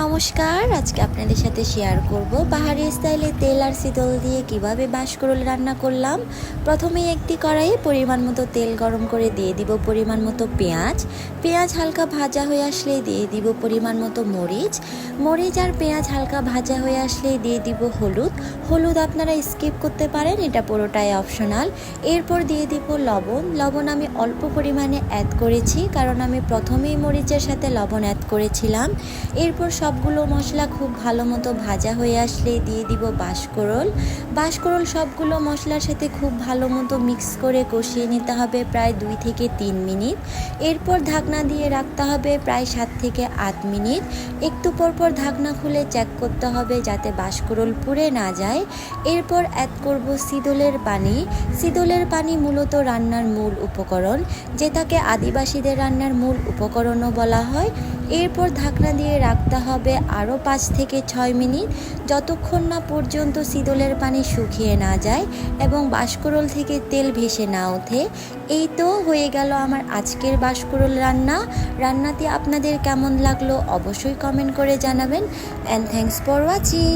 নমস্কার। আজকে আপনাদের সাথে শেয়ার করব পাহাড়ি স্টাইলে তেল আর শীতল দিয়ে কিভাবে বাঁশকুড়ুল রান্না করলাম। প্রথমেই একটি কড়াইয়ে পরিমাণ মতো তেল গরম করে দিয়ে দিব পরিমাণ মতো পেঁয়াজ হালকা ভাজা হয়ে আসলে দিয়ে দিব পরিমাণ মতো মরিচ আর পেঁয়াজ হালকা ভাজা হয়ে আসলে দিয়ে দিব হলুদ আপনারা স্কিপ করতে পারেন, এটা পুরোটাই অপশনাল। এরপর দিয়ে দিব লবণ আমি অল্প পরিমাণে অ্যাড করেছি, কারণ আমি প্রথমেই মরিচের সাথে লবণ অ্যাড করেছিলাম। এরপর সবগুলো মশলা খুব ভালো মতো ভাজা হয়ে আসলে দিয়ে দিব বাঁশকুড়ুল সবগুলো মশলার সাথে খুব ভালো মতো মিক্স করে কষিয়ে নিতে হবে প্রায় 2 থেকে 3 মিনিট। এরপর ঢাকনা দিয়ে রাখতে হবে প্রায় 7 থেকে 8 মিনিট। একটু পরপর ঢাকনা খুলে চেক করতে হবে যাতে বাঁশকুড়ুল পুড়ে না যায়। এরপর অ্যাড করব শীতলের পানি মূলত রান্নার মূল উপকরণ, যেটাকে আদিবাসীদের রান্নার মূল উপকরণও বলা হয়। এরপর ঢাকনা দিয়ে রাখতে হবে আরও 5 থেকে 6 মিনিট, যতক্ষণ না পর্যন্ত শীতলের পানি শুকিয়ে না যায় এবং বাঁশকুড়ুল থেকে তেল ভেসে না ওঠে। এই তো হয়ে গেল আমার আজকের বাঁশকুড়ুল রান্নাটি আপনাদের কেমন লাগলো অবশ্যই কমেন্ট করে জানাবেন। And thanks for watching.